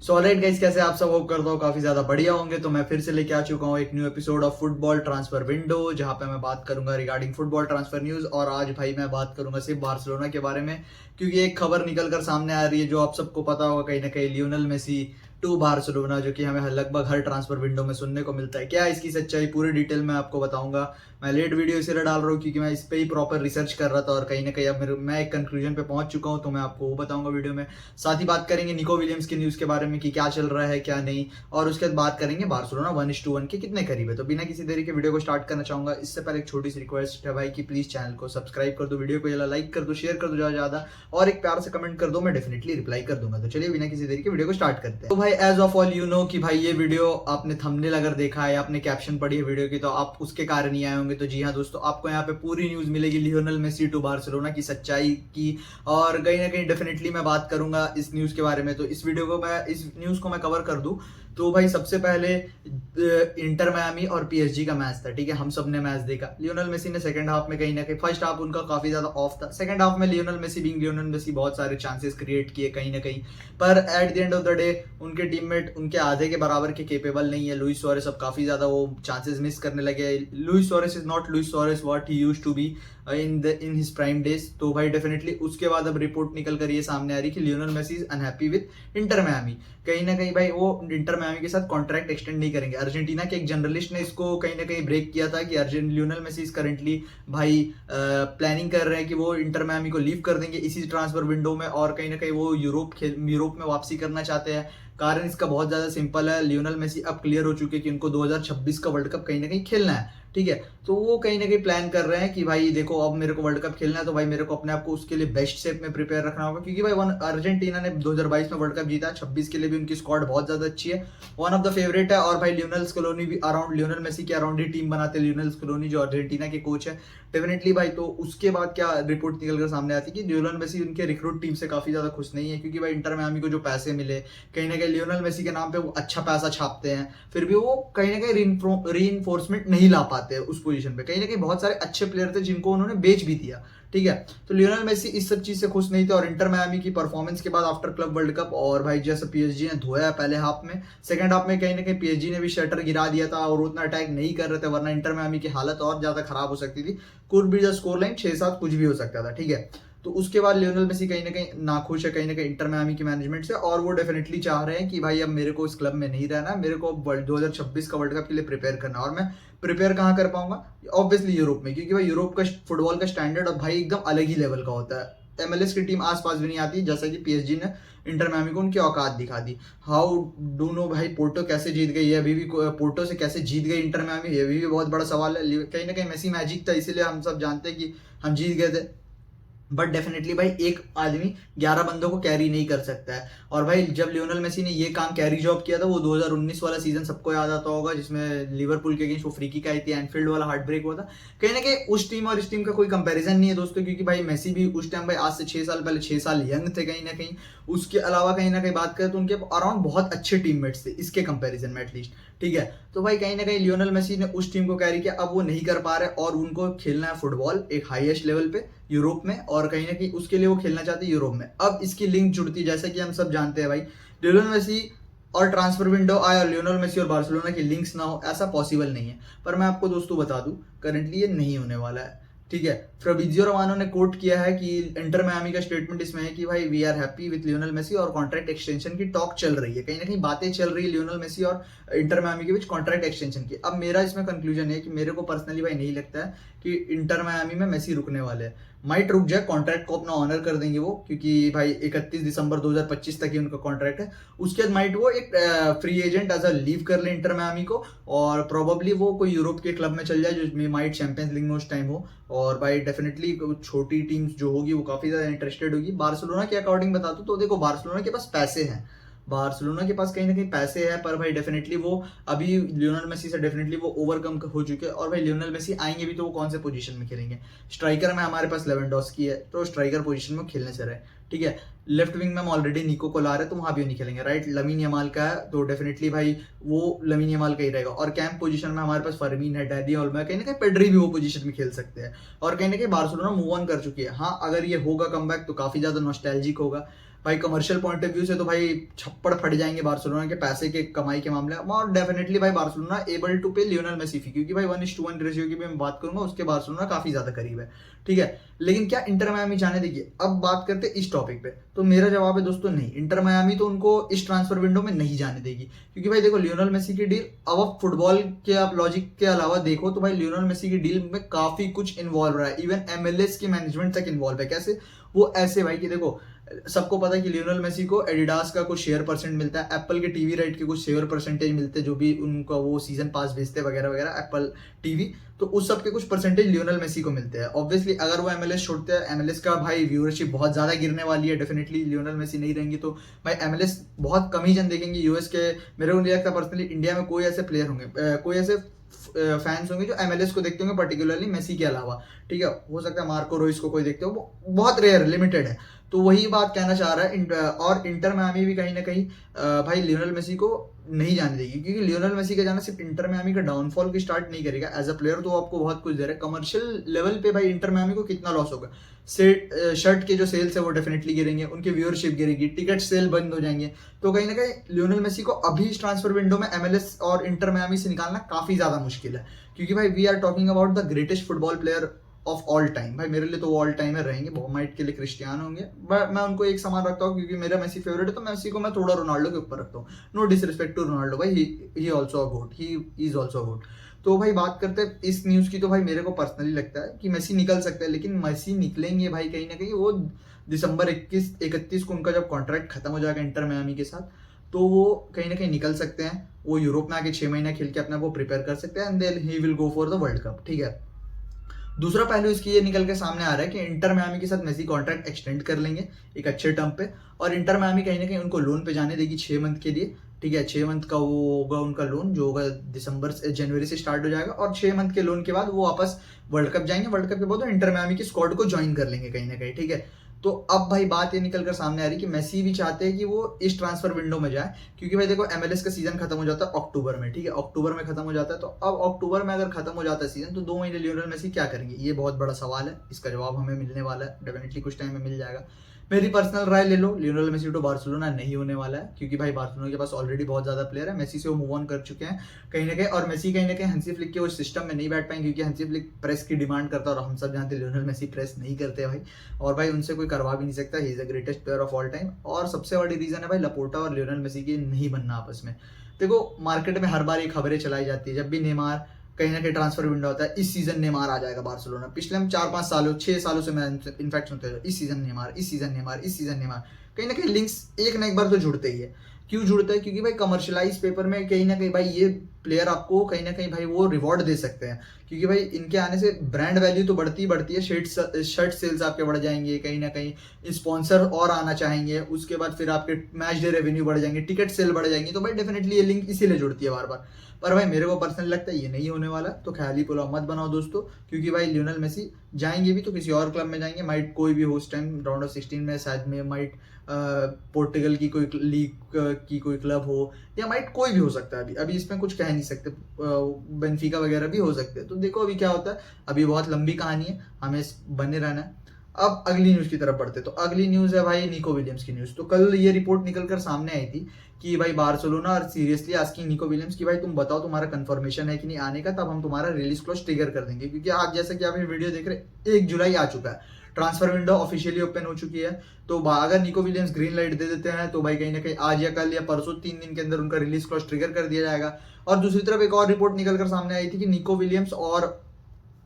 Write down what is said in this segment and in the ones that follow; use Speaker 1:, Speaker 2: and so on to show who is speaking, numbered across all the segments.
Speaker 1: So alright guys, कैसे आप सब? होप करता हूँ काफी ज्यादा बढ़िया होंगे। तो मैं फिर से लेके आ चुका हूँ एक new episode of football transfer window, जहां पे मैं बात करूंगा रिगार्डिंग फुटबॉल ट्रांसफर न्यूज। और आज भाई मैं बात करूंगा सिर्फ बार्सिलोना के बारे में, क्योंकि एक खबर निकल कर सामने आ रही है जो आप सबको पता होगा कहीं ना कहीं, लियोनेल मेसी टू बार्सिलोना, जो कि हमें लगभग हर ट्रांसफर विंडो में सुनने को मिलता है। क्या है इसकी सच्चाई, पूरी डिटेल में आपको बताऊंगा। मैं लेट वीडियो इसलिए डाल रहा हूँ क्योंकि मैं इस पे ही प्रॉपर रिसर्च कर रहा था और कहीं ना कहीं अब मैं एक कंक्लूजन पे पहुंच चुका हूँ, तो मैं आपको वो बताऊंगा वीडियो में। साथ ही बात करेंगे निको विलियम्स के न्यूज के बारे में कि क्या चल रहा है क्या नहीं, और उसके बाद बात करेंगे बार्सिलोना 1:1 के कितने करीब है। तो बिना किसी देरी के वीडियो को स्टार्ट करना चाहूंगा। इससे पहले एक छोटी सी रिक्वेस्ट है भाई कि प्लीज चैनल को सब्सक्राइब कर दो, वीडियो को लाइक कर दो, शेयर कर दो ज्यादा ज्यादा, और एक प्यार से कमेंट कर दो, मैं डेफिनेटली रिप्लाई कर दूंगा। तो चलिए बिना किसी देरी के वीडियो को स्टार्ट करते हैं। तो भाई as of all you know कि भाई ये वीडियो आपने थंबनेल अगर देखा है, आपने कैप्शन पढ़ी है वीडियो की, तो आप उसके कारण ही आए होंगे। तो जी हाँ दोस्तों, आपको यहाँ पे पूरी न्यूज मिलेगी लियोनेल मेसी टू बार्सिलोना की सच्चाई की, और कहीं ना कहीं डेफिनेटली मैं बात करूंगा इस न्यूज के बारे में। तो इस न्यूज को मैं कवर कर दूं तो भाई सबसे पहले इंटर मियामी और पीएसजी का मैच था, ठीक है। हम सब ने मैच देखा। लियोनेल मेसी ने सेकंड हाफ में कहीं ना कहीं, फर्स्ट हाफ उनका काफी ज्यादा ऑफ था, सेकंड हाफ में लियोनेल मेसी बहुत सारे चांसेस क्रिएट किए कहीं ना कहीं, पर at the end of the day उनके टीममेट उनके आधे के बराबर के केपेबल नहीं है। लुइस सुआरेस अब काफी ज्यादा वो चांसेस मिस करने लगे। Luis Suarez is not Luis Suarez what he used to be in his prime days. तो भाई डेफिनेटली उसके बाद अब रिपोर्ट निकल कर ये सामने आ रही कि Lionel Messi is unhappy with Inter Miami. कहीं ना कहीं भाई वो इंटर मियामी के साथ कॉन्ट्रैक्ट एक्सटेंड नहीं करेंगे। अर्जेंटीना के एक जर्नलिस्ट ने इसको कहीं ना कहीं ब्रेक किया था कि लियोनेल मेसी इज करेंटली भाई प्लानिंग कर रहे हैं कि वो इंटर मियामी को लीव कर देंगे इसी ट्रांसफर विंडो में, और कहीं ना कहीं वो यूरोप में वापसी करना चाहते हैं। कारण इसका बहुत ज्यादा सिंपल है, लियोनेल मेसी अब क्लियर हो चुके हैं कि उनको 2026 का वर्ल्ड कप कहीं ना कहीं खेलना है, ठीक है। तो वो कहीं ना कहीं प्लान कर रहे हैं कि भाई देखो अब मेरे को वर्ल्ड कप खेलना है, तो भाई मेरे को अपने आप को उसके लिए बेस्ट शेप में प्रिपेयर रखना होगा, क्योंकि भाई अर्जेंटीना ने 2022 में वर्ल्ड कप जीता, 26 के लिए भी उनकी स्क्वाड बहुत ज्यादा अच्छी है, वन ऑफ द फेवरेट है। और भाई लियोनेल स्कलोनी भी अराउंड लियोनेल मेसी के अराउंड ही टीम बनाते हैं, लियोनेल स्कलोनी जो अर्जेंटीना के कोच है डेफिनेटली भाई। तो उसके बाद क्या रिपोर्ट निकल कर सामने आती है कि लियोनेल मेसी उनके रिक्रूट टीम से काफी ज्यादा खुश नहीं है, क्योंकि भाई इंटर मियामी को जो पैसे मिले, कहीं ना कहीं लियोनेल मेसी के नाम पे वो अच्छा पैसा छापते हैं, फिर भी वो कहीं ना कहीं री नहीं ला पाते उस पोजीशन पे। कहीं ना कहीं बहुत सारे अच्छे प्लेयर थे जिनको उन्होंने बेच भी दिया, ठीक है। तो लियोनेल मेसी इस सब चीज से खुश नहीं थे, और इंटर मियामी की परफॉर्मेंस के बाद आफ्टर क्लब वर्ल्ड कप, और भाई जैसे पीएसजी ने धोया पहले हाफ में, सेकंड हाफ में कहीं ना कहीं पीएसजी ने भी शटर गिरा दिया था और उतना अटैक नहीं कर रहे थे, वरना इंटर मियामी की हालत और ज्यादा खराब हो सकती थी। Could be the score line 6-7 कुछ भी हो सकता था, ठीक है। तो उसके बाद लियोनेल मेसी कहीं ना कहीं नाखुश है कहीं ना कहीं इंटर मियामी की मैनेजमेंट से, और वो डेफिनेटली चाह रहे हैं कि भाई अब मेरे को इस क्लब में नहीं रहना, मेरे को 2026 का वर्ल्ड कप के लिए प्रिपेयर करना। और मैं प्रिपेयर कहाँ कर पाऊंगा? ऑब्वियसली यूरोप में, क्योंकि भाई यूरोप का फुटबॉल का स्टैंडर्ड और भाई एकदम अलग ही लेवल का होता है। एमएलएस की टीम आसपास भी नहीं आती, जैसा कि पीएसजी ने इंटर मियामी को उनकी औकात दिखा दी। हाउ डू नो भाई पोर्टो कैसे जीत गई है, अभी भी पोर्टो से कैसे जीत गई इंटर मियामी, ये भी बहुत बड़ा सवाल है। कहीं ना कहीं मेसी मैजिक था, इसीलिए हम सब जानते हैं कि हम जीत गए थे। बट डेफिनेटली भाई एक आदमी 11 बंदों को कैरी नहीं कर सकता है। और भाई जब लियोनेल मेसी ने ये काम कैरी जॉब किया था, वो 2019 वाला सीजन सबको याद आता होगा, जिसमें लिवरपूल के अगेंस्ट वो फ्री किक आई थी, एनफील्ड वाला हार्ट ब्रेक हुआ था। कहीं ना कहीं उस टीम और इस टीम का कोई कंपैरिजन नहीं है दोस्तों, क्योंकि भाई मेसी भी उस टाइम भाई आज से 6 साल पहले 6 साल यंग थे कहीं ना कहीं। उसके अलावा कहीं ना कहीं बात करें तो उनके अराउंड बहुत अच्छे टीममेट्स थे इसके कंपैरिजन में एटलीस्ट, ठीक है। तो भाई कहीं ना कहीं लियोनेल मेसी ने उस टीम को कैरी किया, अब वो नहीं कर पा रहे, और उनको खेलना है फुटबॉल एक हाईएस्ट लेवल पे यूरोप में, और कहीं ना कहीं उसके लिए वो खेलना चाहते हैं यूरोप में। अब इसकी लिंक जुड़ती, जैसा कि हम सब जानते हैं भाई, लियोनेल मेसी और ट्रांसफर विंडो आए और लियोनेल मेसी और बार्सिलोना की लिंक्स ना हो, ऐसा पॉसिबल नहीं है। पर मैं आपको दोस्तों बता दूं, करंटली ये नहीं होने वाला है, ठीक है। फाब्रिज़ियो रोमानो ने कोट किया है कि इंटर मियामी का स्टेटमेंट इसमें है कि भाई we are happy with Lionel Messi, और कॉन्ट्रैक्ट एक्सटेंशन की टॉक चल रही है, कहीं ना कहीं बातें चल रही है लियोनेल मेसी और इंटर मियामी के बीच कॉन्ट्रैक्ट एक्सटेंशन की। अब मेरा इसमें कंक्लूजन है कि मेरे को पर्सनली भाई नहीं लगता है कि इंटर मियामी में मेसी रुकने वाले हैं। माइट रुक जाए, कॉन्ट्रैक्ट को अपना ऑनर कर देंगे वो, क्योंकि भाई 31 दिसंबर 2025 तक ही उनका कॉन्ट्रैक्ट है। उसके बाद माइट वो एक free agent as a leave कर ले इंटर मियामी को, और प्रोबेबली वो कोई यूरोप के क्लब में चल जाए जिसमें माइट चैंपियंस लीग में उस टाइम हो। और भाई डेफिनेटली छोटी टीम्स जो होगी वो काफी ज्यादा इंटरेस्टेड होगी। बार्सिलोना के अकॉर्डिंग बता दूं तो देखो, बार्सिलोना के पास पैसे हैं, बार्सिलोना के पास कहीं ना कहीं पैसे है, पर भाई डेफिनेटली वो अभी लियोनेल मेसी से डेफिनेटली वो ओवरकम हो चुके हैं। और भाई लियोनेल मेसी आएंगे भी तो वो कौन से पोजीशन में खेलेंगे? स्ट्राइकर में हमारे पास लेवेंडोस्की है, तो स्ट्राइकर पोजीशन में खेलने से रहे, ठीक है। लेफ्ट विंग में हम ऑलरेडी निको को ला रहे हैं, तो वहां भी नहीं खेलेंगे। राइट लमीन यमाल का है, तो डेफिनेटली भाई वो लमीन यमाल का ही रहेगा। और कैंप पोजीशन में हमारे पास फरमीन है, डैनी ओल्मो है, कहीं ना कहीं पेड्री भी वो पोजीशन में खेल सकते हैं। और कहीं ना कहीं बार्सिलोना मूव ऑन कर चुकी है। हाँ, अगर ये होगा कमबैक तो काफी ज्यादा नॉस्टैल्जिक होगा। भाई कमर्शियल पॉइंट ऑफ व्यू से तो भाई छप्पड़ फट जाएंगे बार्सिलोना के पैसे के कमाई के मामले में, और डेफिनेटली भाई बार्सिलोना एबल टू पे लियोनेल मेसी फी, क्योंकि भाई 1:1 रेशियो की भी मैं बात करूंगा, उसके बार्सिलोना काफी ज्यादा करीब है, ठीक है। लेकिन क्या इंटर मियामी जाने देगी? अब बात करते हैं इस टॉपिक पे, तो मेरा जवाब है दोस्तों नहीं, इंटर मियामी तो उनको इस ट्रांसफर विंडो में नहीं जाने देगी, क्योंकि भाई देखो लियोनेल मेसी की डील, अब फुटबॉल के आप लॉजिक के अलावा देखो तो भाई लियोनेल मेसी की डील में काफी कुछ इन्वॉल्व रहा है, इवन एमएलएस की मैनेजमेंट तक इन्वॉल्व है। कैसे? वो ऐसे भाई कि देखो सबको पता है कि लियोनेल मेसी को एडिडास का कुछ शेयर परसेंट मिलता है, एप्पल के टीवी राइट के कुछ शेयर परसेंटेज मिलते हैं, जो भी उनका वो सीजन पास भेजते वगैरह वगैरह एप्पल टीवी, तो उस सब के कुछ परसेंटेज लियोनेल मेसी को मिलते हैं। ऑब्वियसली अगर वो एमएलएस छोड़ते हैं, एमएलएस का भाई व्यूअरशिप बहुत ज्यादा गिरने वाली है, डेफिनेटली लियोनेल मेसी नहीं रहेंगे तो भाई एमएलएस बहुत कम ही जन देखेंगे यूएस के। मेरे को नहीं लगता पर्सनली इंडिया में कोई ऐसे प्लेयर होंगे, कोई ऐसे फैंस होंगे जो एमएलएस को देखते होंगे, पर्टिकुलरली मेसी के अलावा, ठीक है। हो सकता है मार्को रोइस को कोई देखते हो, वो बहुत रेयर लिमिटेड है। तो वही बात कहना चाह रहा है, और इंटर मियामी भी कहीं ना कहीं भाई लियोनेल मेसी को नहीं जाने देगी, क्योंकि लियोनेल मेसी का जाना सिर्फ इंटर मियामी का डाउनफॉल की स्टार्ट नहीं करेगा। एज अ प्लेयर तो आपको बहुत कुछ दे रहा है, कमर्शियल लेवल पे भाई इंटर मियामी को कितना लॉस होगा? शर्ट के जो सेल्स है वो डेफिनेटली गिरेंगे, उनकी व्यूअरशिप गिरेगी, टिकट सेल बंद हो जाएंगे। तो कहीं ना कहीं लियोनेल मेसी को अभी इस ट्रांसफर विंडो में एमएलएस और इंटर मियामी से निकालना काफी ज्यादा मुश्किल है, क्योंकि भाई we are talking about the greatest football player of all time. भाई मेरे लिए तो वो ऑल टाइमर रहेंगे, बोमाइट के लिए क्रिस्टियानो होंगे, बट मैं उनको एक समान रखता हूँ, क्योंकि मेरा मेसी फेवरेट है, तो मेसी को मैं थोड़ा रोनाल्डो के ऊपर रखता हूँ। नो डिसरिस्पेक्ट टू रोनाल्डो, भाई he also a GOAT, he is also a GOAT. तो भाई बात करते हैं इस न्यूज़ की, तो भाई मेरे को पर्सनली लगता है कि मेसी निकल सकता है, लेकिन मेसी निकलेंगे भाई कहीं ना कहीं वो दिसंबर 21-31 को उनका जब कॉन्ट्रैक्ट खत्म हो जाएगा इंटर मियामी के साथ, तो वो कहीं ना कहीं निकल सकते हैं। वो यूरोप में आके 6 महीना खेल के अपने को प्रिपेयर कर सकते हैं, and then he will go for the world cup, ठीक है। दूसरा पहलू इसकी ये निकल के सामने आ रहा है कि इंटर मियामी के साथ मेसी कॉन्ट्रैक्ट एक्सटेंड कर लेंगे एक अच्छे टर्म पे, और इंटर मियामी कहीं ना कहीं उनको लोन पे जाने देगी 6 मंथ के लिए, ठीक है। 6 मंथ का वो होगा उनका लोन, जो होगा जनवरी से स्टार्ट हो जाएगा, और 6 मंथ के लोन के बाद वो वापस वर्ल्ड कप जाएंगे। वर्ल्ड कप के बाद वो इंटर मियामी की स्क्वाड को ज्वाइन कर लेंगे कहीं ना कहीं, ठीक है। तो अब भाई बात ये निकल कर सामने आ रही है कि मेसी भी चाहते हैं कि वो इस ट्रांसफर विंडो में जाए, क्योंकि भाई देखो एमएलएस का सीजन खत्म हो जाता है अक्टूबर में, ठीक है। अक्टूबर में खत्म हो जाता है, तो अब अक्टूबर में अगर खत्म हो जाता है सीजन, तो 2 महीने लियोनेल मेसी क्या करेंगे? ये बहुत बड़ा सवाल है, इसका जवाब हमें मिलने वाला है, डेफिनेटली कुछ टाइम में मिल जाएगा। मेरी पर्सनल राय ले लो, लियोनेल मेसी टू बार्सिलोना नहीं होने वाला है, क्योंकि भाई बार्सिलोना के पास ऑलरेडी बहुत ज्यादा प्लेयर है, मेसी से वो मूव ऑन कर चुके हैं कहीं ना कहीं, और मेसी कहीं ना कहीं हंसी फ्लिक के उस सिस्टम में नहीं बैठ पाएंगे, क्योंकि हंसी फ्लिक प्रेस की डिमांड करता है, और हम सब जानते हैं लियोनेल मेसी प्रेस नहीं करते भाई, और भाई उनसे कोई करवा भी नहीं सकता। He is the greatest player of all time, और सबसे बड़ी रीजन है भाई लपोर्टा और लियोनेल मेसी की नहीं बनना आपस में। देखो मार्केट में हर बार ये खबरें चलाई जाती है, जब भी नेमार कहीं ना कहीं ट्रांसफर विंडो होता है, इस सीजन नेमार आ जाएगा बार्सिलोना, पिछले हम 4-5 सालों 6 सालों से मैं इनफैक्ट सुनते हैं, इस सीजन नेमार, इस सीजन नेमार, इस सीजन नेमार। कहीं ना कहीं लिंक्स एक ना एक बार तो जुड़ते ही है। क्यों जुड़ता है? क्योंकि भाई कमर्शलाइज पेपर में कहीं ना कहीं भाई ये प्लेयर आपको कहीं ना कहीं भाई वो रिवॉर्ड दे सकते हैं, क्योंकि भाई इनके आने से ब्रांड वैल्यू तो बढ़ती ही बढ़ती है, शर्ट सेल्स आपके बढ़ जाएंगे, कहीं ना कहीं स्पॉन्सर और आना चाहेंगे, उसके बाद फिर आपके मैच डे रेवेन्यू बढ़ जाएंगे, टिकट सेल बढ़ जाएंगे, तो भाई डेफिनेटली ये लिंक इसीलिए जुड़ती है बार बार। पर भाई मेरे को पर्सनली लगता है ये नहीं होने वाला, तो ख्याली पुलाव मत बनाओ दोस्तों, क्योंकि भाई लियोनेल मेसी जाएंगे भी तो किसी और क्लब में जाएंगे, माइट कोई भी होस्ट टाइम राउंड ऑफ 16 में शायद में माइट पोर्टुगल की कोई लीग की कोई क्लब हो, या माइट कोई भी हो सकता है, अभी अभी इसमें कुछ कह नहीं सकते, बेनफिका वगैरह भी हो सकते हैं। तो देखो अभी क्या होता है, अभी बहुत लंबी कहानी है, हमें बने रहना है। अब अगली न्यूज की तरफ बढ़ते, तो अगली न्यूज है भाई निको विलियम्स की न्यूज। तो कल ये रिपोर्ट निकलकर सामने आई थी कि भाई बार्सिलोना और सीरियसली आस्किंग निको विलियम्स की भाई तुम बताओ तुम्हारा कंफर्मेशन है कि नहीं आने का, तब हम तुम्हारा रिलीज क्लॉज ट्रिगर कर देंगे, क्योंकि आज जैसा कि आप ये वीडियो देख रहे 1 जुलाई आ चुका है, ट्रांसफर विंडो ऑफिशियली ओपन हो चुकी है। तो अगर निको विलियम्स ग्रीन लाइट दे देते हैं तो भाई कहीं ना कहीं आज या कल या परसों 3 दिन के अंदर उनका रिलीज क्लॉज ट्रिगर कर दिया जाएगा। और दूसरी तरफ एक और रिपोर्ट निकलकर सामने आई थी कि निको विलियम्स और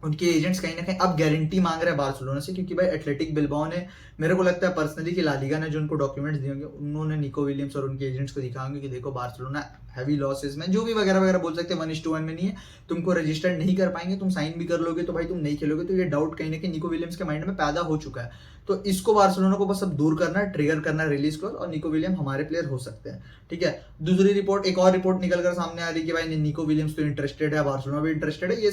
Speaker 1: उनके एजेंट्स कहीं ना कहीं अब गारंटी मांग रहे हैं बार्सिलोना से, क्योंकि भाई एथलेटिक बिल्बाओ ने, मेरे को लगता है पर्सनली कि ला लीगा ने जो उनको डॉक्यूमेंट्स दिए होंगे, उन्होंने निको विलियम्स और उनके एजेंट्स को दिखा होंगे कि देखो बार्सिलोना हैवी लॉसेस में, जो भी वगैरह वगैरह बोल सकते हैं, 1:1 में नहीं है, तुमको रजिस्टर्ड नहीं कर पाएंगे, तुम साइन भी कर लोगे तो भाई तुम नहीं खेलोगे। तो ये डाउट कहीं ना कहीं निको विलियम्स के माइंड में पैदा हो चुका है। तो इसको बार्सिलोना को बस अब दूर करना है, ट्रिगर करना है रिलीज क्लॉज, और निको विलियम हमारे प्लेयर हो सकते हैं, ठीक है। दूसरी रिपोर्ट, एक और रिपोर्ट निकलकर सामने आ रही है कि भाई निको विलियम्स तो इंटरेस्टेड है, बार्सिलोना भी इंटरेस्टेड है। ये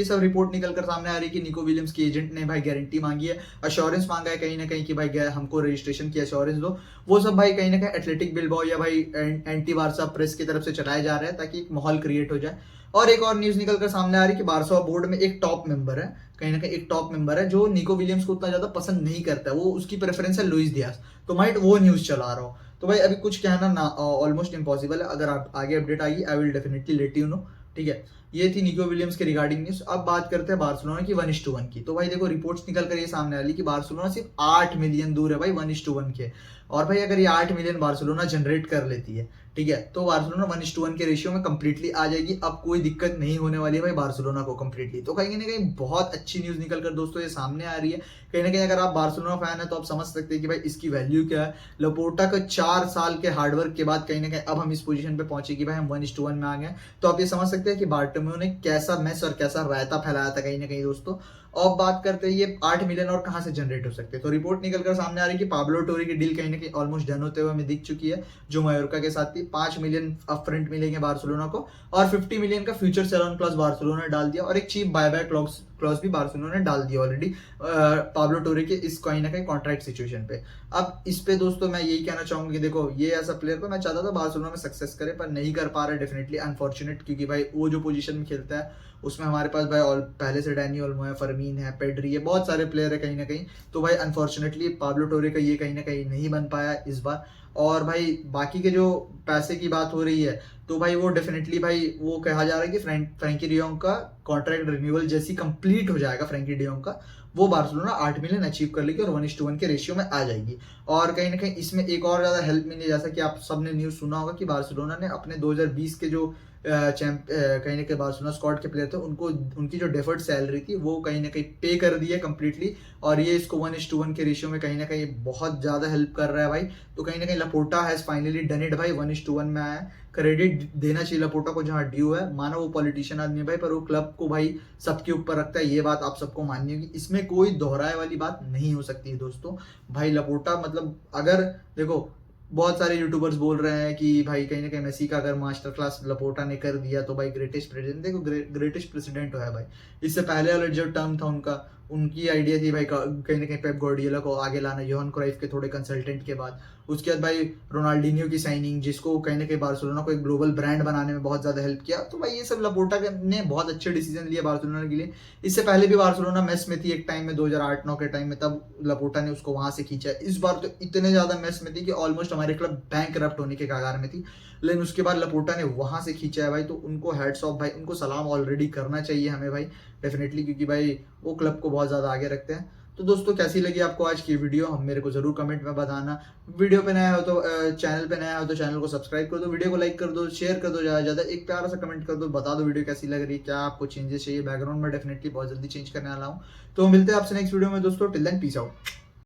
Speaker 1: सब रिपोर्ट निकलकर सामने आ रही है कि निको विलियम्स की एजेंट ने भाई गारंटी मांगी है, अश्योरेंस मांगा है कहीं ना कहीं कि भाई हमको रजिस्ट्रेशन की अश्योरेंस दो। वो सब भाई कहीं ना कहीं एथलेटिक बिल्बाओ या भाई एंटी बार्सा प्रेस की तरफ से चलाए जा रहे हैं, ताकि एक माहौल क्रिएट हो जाए। और एक और न्यूज निकलकर सामने आ रही है कि बार्सा बोर्ड में एक टॉप मेंबर है, कहीं ना कहीं एक टॉप मेंबर है जो निको विलियम्स को उतना ज्यादा पसंद नहीं करता है, वो उसकी प्रेफरेंस है लुइस डियाज, तो माइट वो न्यूज चला रहा हो। तो भाई अभी कुछ कहना ना ऑलमोस्ट इम्पॉसिबल है, अगर आप आगे अपडेट आएगी I will definitely let you know, ठीक है। ये थी निको विलियम्स के रिगार्डिंग न्यूज। अब बात करते हैं बार्सिलोना की 1:1 की। तो भाई देखो रिपोर्ट्स निकल कर ये सामने आ रही कि बार्सिलोना सिर्फ 8 मिलियन दूर है भाई 1:1 के। और भाई अगर ये 8 मिलियन बार्सिलोना जनरेट कर लेती है, ठीक है, तो बार्सिलोना 1:1 के रेशियो में कंप्लीटली आ जाएगी। अब कोई दिक्कत नहीं होने वाली है भाई बार्सिलोना को कंप्लीटली। तो कहीं ना कहीं बहुत अच्छी न्यूज निकल कर दोस्तों ये सामने आ रही है। कहीं ना कहीं अगर आप बार्सिलोना फैन है तो आप समझ सकते हैं कि भाई इसकी वैल्यू क्या है। लपोर्टा का 4 साल के हार्डवर्क के बाद कहीं ना कहीं अब हम इस पोजीशन पे पहुंचे कि भाई हम 1:1 में आ गए। तो आप ये समझ सकते हैं कि बार्टोमेओ ने कैसा मेस और कैसा रायता फैलाया था कहीं ना कहीं दोस्तों। अब बात करते हैं ये 8 मिलियन और कहां से जनरेट हो सकते हैं। तो रिपोर्ट निकल कर सामने आ रही है कि पाब्लो टोरी की डील कहीं ना कहीं ऑलमोस्ट डन होते हुए हमें दिख चुकी है, जो मायोर्का के साथ थी। 5 मिलियन अपफ्रंट मिलेंगे बार्सिलोना को और 50 मिलियन का फ्यूचर सेल क्लॉज बार्सिलोना ने डाल दिया और एक चीप बायबैक क्लॉज भी बार्सिलोना ने डाल दिया ऑलरेडी पाब्लो टोरे के इस कहीं ना कहीं कॉन्ट्रैक्ट सिचुएशन पे। अब इस पे दोस्तों मैं यही कहना चाहूंगा कि देखो ये ऐसा प्लेयर पर मैं चाहता था बार्सिलोना में सक्सेस करे, पर नहीं कर पा रहा है डेफिनेटली अनफॉर्चुनेट, क्योंकि भाई वो जो पोजीशन में खेलता है उसमें हमारे पास भाई और पहले से डैनी ओल्मो है, फरमीन है, पेड्री है, बहुत सारे प्लेयर है कहीं ना कहीं। तो भाई अनफॉर्चुनेटली पाब्लो टोरे का ये कहीं ना कहीं नहीं बन पाया इस बार। और भाई बाकी के जो पैसे की बात हो रही है तो भाई वो डेफिनेटली भाई वो कहा जा रहा है कि फ्रैंकी डियोंग का कॉन्ट्रैक्ट रिन्यूअल जैसी कंप्लीट हो जाएगा फ्रैंकी डियोंग का, वो बार्सिलोना 8 मिलियन अचीव कर लेगी और 1:1 के रेशियो में आ जाएगी। और कहीं ना कहीं इसमें एक और ज्यादा हेल्प मिली, जैसा कि आप सबने न्यूज सुना होगा कि बार्सिलोना ने अपने 2020 के जो कहीं ना कहीं बार्सिलोना स्क्वाड के प्लेयर थे उनको उनकी जो डेफर्ड सैलरी थी वो कहीं ना कहीं पे कर दी है कंप्लीटली। और ये इसको 1:1 के रेशियो में कहीं ना कहीं बहुत ज्यादा हेल्प कर रहा है भाई। तो कहीं ना कहीं लपोर्टा हैज फाइनली डन इट भाई, 1:1 में आया है। क्रेडिट देना चाहिए लपोर्टा को जहां ड्यू है, माना वो पॉलिटिशियन आदमी है भाई, पर वो क्लब को भाई सबके ऊपर रखता है, ये बात आप सबको माननी होगी, इसमें कोई दोहराए वाली बात नहीं हो सकती है दोस्तों। भाई लपोर्टा मतलब अगर देखो बहुत सारे यूट्यूबर्स बोल रहे हैं कि भाई कहीं ना कहीं मेसी का अगर मास्टर क्लास लपोर्टा ने कर दिया तो भाई ग्रेटेस्ट प्रेसिडेंट, देखो ग्रेटेस्ट प्रेसिडेंट है भाई। इससे पहले वाला जो टर्म था उनका, उनकी आइडिया थी भाई कहीं ना कहीं पेप गार्डियोला को आगे लाना, योहान क्राइफ के थोड़े कंसल्टेंट के बाद। उसके बाद भाई रोनाल्डिनियो की साइनिंग, जिसको कहीं ना कहीं बार्सिलोना को एक ग्लोबल ब्रांड बनाने में बहुत ज्यादा हेल्प किया। तो भाई ये सब लपोर्टा ने बहुत अच्छे डिसीजन लिए बार्सिलोना के लिए। इससे पहले भी बार्सिलोना मेस में थी एक टाइम में 2008-9 के टाइम में, तब लपोर्टा ने उसको वहां से खींचा। इस बार तो इतने ज्यादा मेस में थी कि ऑलमोस्ट हमारे क्लब बैंकरप्ट होने के कगार में थी, लेकिन उसके बाद लपोर्टा ने वहां से खींचा है भाई। तो उनको हेड्स ऑफ भाई, उनको सलाम ऑलरेडी करना चाहिए हमें भाई डेफिनेटली, क्योंकि भाई वो क्लब को बहुत ज्यादा आगे रखते हैं। तो दोस्तों कैसी लगी आपको आज की वीडियो, हम मेरे को जरूर कमेंट में बताना। वीडियो पे नया हो तो चैनल पे नया हो तो चैनल को सब्सक्राइब कर दो, वीडियो को लाइक कर दो, शेयर कर दो ज्यादा ज्यादा, एक प्यारा सा कमेंट कर दो, बता दो वीडियो कैसी लग रही है, क्या आपको चेंजेस चाहिए। बैकग्राउंड में डेफिनेटली बहुत जल्दी चेंज करने वाला हूँ। तो मिलते हैं आपसे नेक्स्ट वीडियो में दोस्तों, टिल देन पीस आउट।